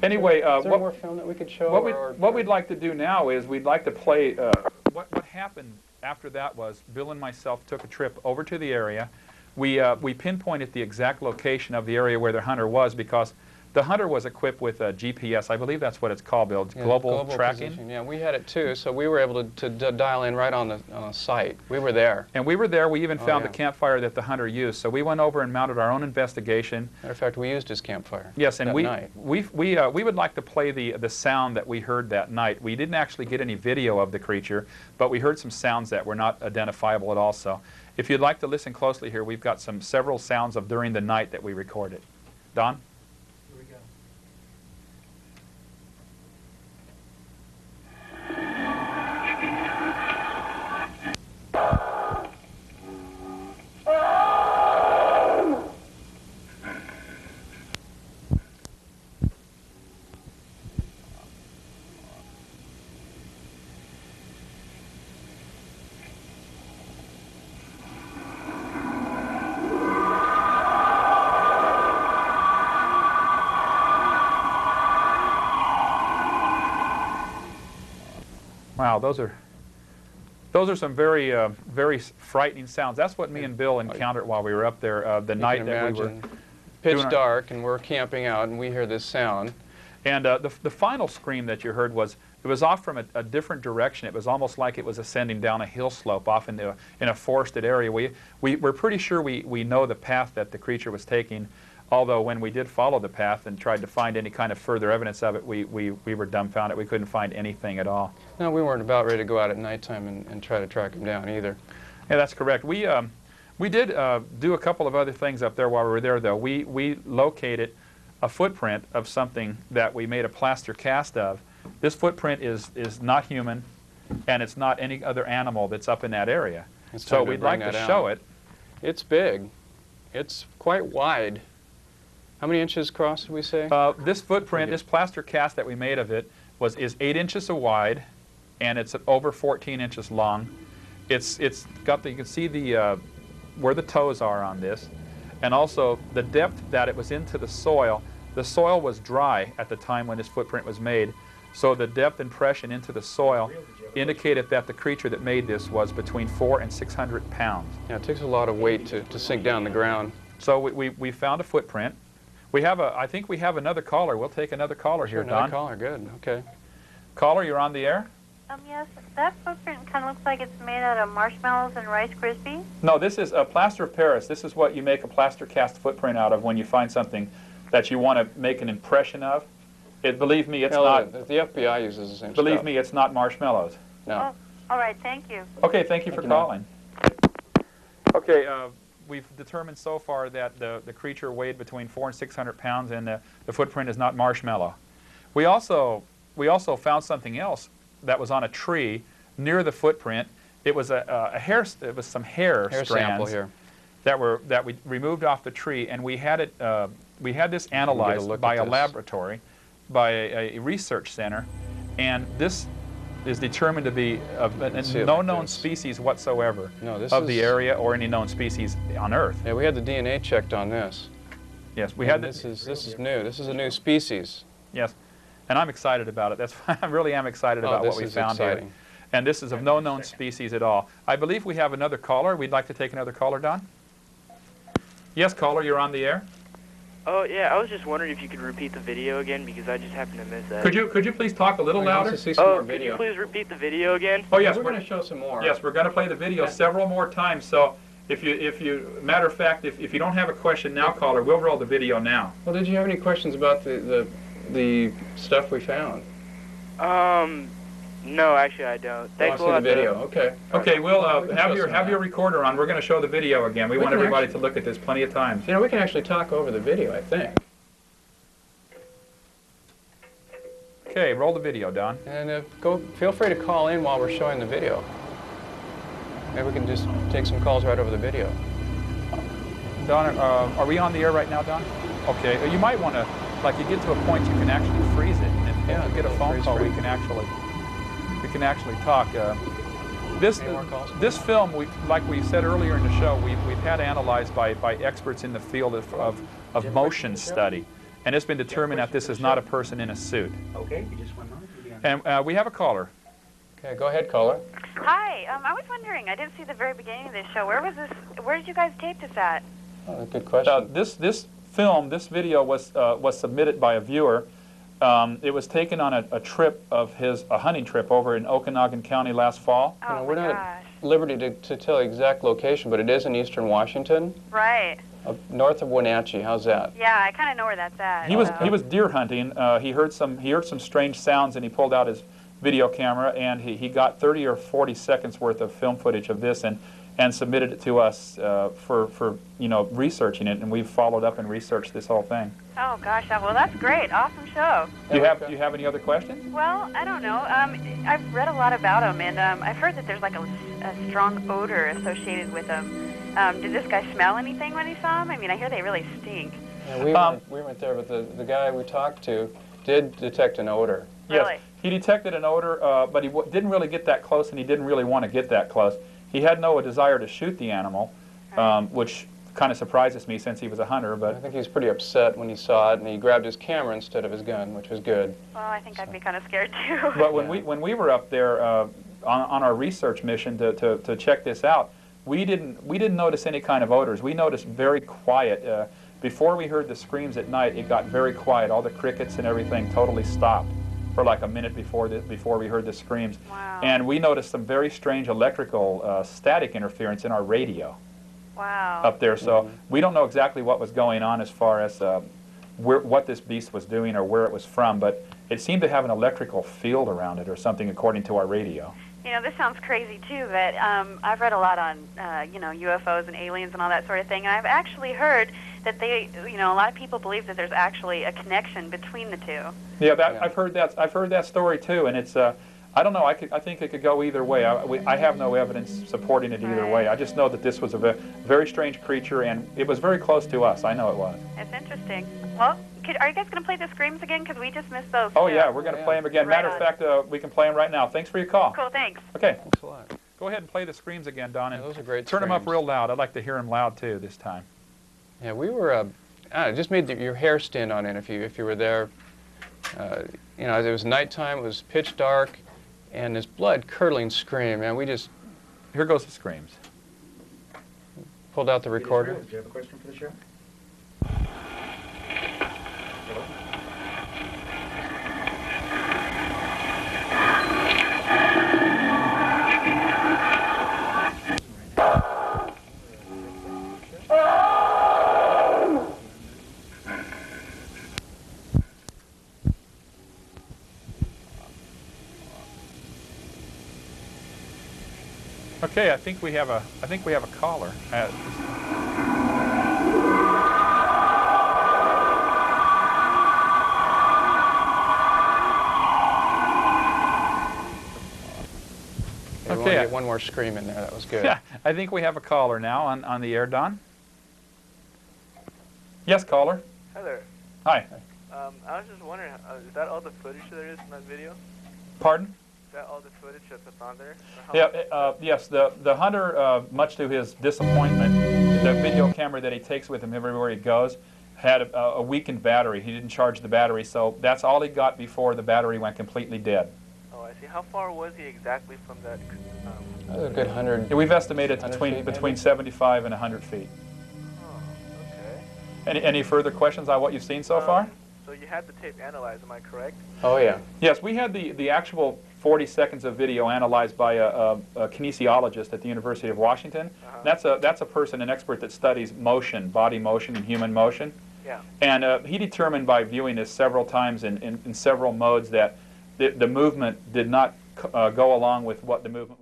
Anyway, is there more film that we could show? What we'd like to do now is we'd like to play. What happened after that was Bill and myself took a trip over to the area. We pinpointed the exact location of the area where the hunter was because the hunter was equipped with a GPS. I believe that's what it's called, Bill. It's global tracking. Position. Yeah, we had it too, so we were able to dial in right on the site. We were there. And we were there. We even found the campfire that the hunter used. So we went over and mounted our own investigation. Matter of fact, we used his campfire. Yes, and that we would like to play the sound that we heard that night. We didn't actually get any video of the creature, but we heard some sounds that were not identifiable at all. So if you'd like to listen closely here, we've got several sounds of during the night that we recorded. Don? Wow, those are some very very frightening sounds. That's what me and Bill encountered while we were up there the night that we were pitch dark, and we're camping out, and we hear this sound. And the final scream that you heard was off from a different direction. It was almost like it was ascending down a hill slope off in a forested area. We're pretty sure we know the path that the creature was taking. Although when we did follow the path and tried to find any kind of further evidence of it, we were dumbfounded. We couldn't find anything at all. No, we weren't about ready to go out at nighttime and try to track him down either. Yeah, that's correct. We did do a couple of other things up there while we were there, though. We located a footprint of something that we made a plaster cast of. This footprint is not human, and it's not any other animal that's up in that area. So we'd like to show it. It's big. It's quite wide. How many inches across did we say? This footprint, this plaster cast that we made of it, is 8 inches wide, and it's over 14 inches long. It's got you can see where the toes are on this, and also the depth that it was into the soil. The soil was dry at the time when this footprint was made, so the depth impression into the soil indicated that the creature that made this was between 400 and 600 pounds. Yeah, it takes a lot of weight to sink down the ground. So we found a footprint. I think we have another caller. We'll take another caller here, Don. Another caller, good, okay. Caller, you're on the air? Yes, that footprint kind of looks like it's made out of marshmallows and Rice Krispies. No, this is a plaster of Paris. This is what you make a plaster cast footprint out of when you find something that you want to make an impression of. Believe me, it's not. The FBI uses the same Believe stuff. me, it's not marshmallows. No. Oh, all right, thank you. Okay, thank you for calling. Okay, we've determined so far that the creature weighed between 400 and 600 pounds, and the footprint is not marshmallow. We also found something else that was on a tree near the footprint. It was it was some hair strands here that we removed off the tree, and we had this analyzed by a laboratory, by a research center, and this is determined to be of no known species whatsoever of the area or any known species on Earth. Yeah, we had the DNA checked on this. Yes, we had. This is new. This is a new species. Yes, and I'm excited about it. That's I really am excited about what we found here. And this is of no known species at all. I believe we have another caller. We'd like to take another caller, Don. Yes, caller, you're on the air. Oh, yeah, I was just wondering if you could repeat the video again, because I just happened to miss that. Could you please talk a little louder? Could you please repeat the video again? Oh, yes, we're going to show some more. Yes, we're going to play the video several more times, so matter of fact, if you don't have a question now, caller, we'll roll the video now. Well, did you have any questions about the stuff we found? No, actually I don't. Thanks a lot. The video. Okay. Okay, we'll have your recorder on. We're going to show the video again. We want everybody to look at this plenty of times. You know, we can actually talk over the video, I think. Okay, roll the video, Don. And feel free to call in while we're showing the video. Maybe we can just take some calls right over the video. Don, are we on the air right now, Don? Okay, you might want to, like, you get to a point you can actually freeze it, and if we get a phone call, we can actually talk. This film, like we said earlier in the show, we've had analyzed by experts in the field of motion study. and it's been determined that this is not a person in a suit. Okay, you just 1 moment. And we have a caller. Okay, go ahead, caller. Hi, I was wondering, I didn't see the very beginning of this show. Where did you guys tape this at? Oh, good question. This video was submitted by a viewer. It was taken on a trip of a hunting trip over in Okanogan County last fall. Oh, we're my not gosh. at liberty to tell the exact location, but it is in eastern Washington, Right. north of Wenatchee. How's that? Yeah, I kind of know where that's at. He was deer hunting. He heard some strange sounds, and he pulled out his video camera, and he got 30 or 40 seconds worth of film footage of this, and submitted it to us for researching it, and we've followed up and researched this whole thing. Oh gosh, well that's great, awesome show. Do you have any other questions? Well, I don't know. I've read a lot about them, and I've heard that there's like a strong odor associated with them. Did this guy smell anything when he saw them? I mean, I hear they really stink. Yeah, we went there, but the guy we talked to did detect an odor. Really? Yes, he detected an odor, but he didn't really get that close, and he didn't really want to get that close. He had no desire to shoot the animal, which kind of surprises me since he was a hunter. But I think he was pretty upset when he saw it, and he grabbed his camera instead of his gun, which was good. Well, I think I'd be kind of scared too. But when we were up there on our research mission to check this out, we didn't notice any kind of odors. We noticed very quiet. Before we heard the screams at night, it got very quiet. All the crickets and everything totally stopped for like a minute before we heard the screams. Wow. And we noticed some very strange electrical static interference in our radio. Wow. Up there. So we don't know exactly what was going on as far as what this beast was doing or where it was from, but it seemed to have an electrical field around it or something according to our radio. You know, this sounds crazy too, but I've read a lot on, UFOs and aliens and all that sort of thing, and I've actually heard that a lot of people believe that there's actually a connection between the two. Yeah, I've heard that story too, and it's, I don't know, I think it could go either way. I have no evidence supporting it either way. I just know that this was a very strange creature, and it was very close to us. I know it was. It's interesting. Well, are you guys going to play the screams again? Because we just missed those. Oh too. yeah, we're going to play them again. Right Matter of fact, we can play them right now. Thanks for your call. Cool, thanks. Okay. Thanks a lot. Go ahead and play the screams again, Don, and Yeah, those are great turn them up screams. real loud. I'd like to hear them loud too this time. Yeah, we were. It just made your hair stand on end if you were there. It was nighttime. It was pitch dark, and this blood-curdling scream. Man, we just Here goes the screams. pulled out the recorder. Do you have a question for the show? Hello? Okay, I think we have a caller. We want to get one more scream in there. That was good. Yeah, I think we have a caller now on the air, Don. Yes, caller. Hi there. Hi. I was just wondering, is that all the footage there is in that video? Pardon? Is that all the footage that's on there? Yeah. Yes. The hunter, much to his disappointment, the video camera that he takes with him everywhere he goes had a weakened battery. He didn't charge the battery, so that's all he got before the battery went completely dead. Oh, I see. How far was he exactly from that? That was a good 100. Yeah, we've estimated 100 feet, between maybe? 75 and 100 feet. Oh, okay. Any further questions on what you've seen so far? So you had the tape analyzed, am I correct? Oh yeah. Yes, we had the actual 40 seconds of video analyzed by a kinesiologist at the University of Washington. That's a person, an expert that studies motion, body motion and human motion. Yeah. And he determined by viewing this several times in several modes that the movement did not go along with what the movement was.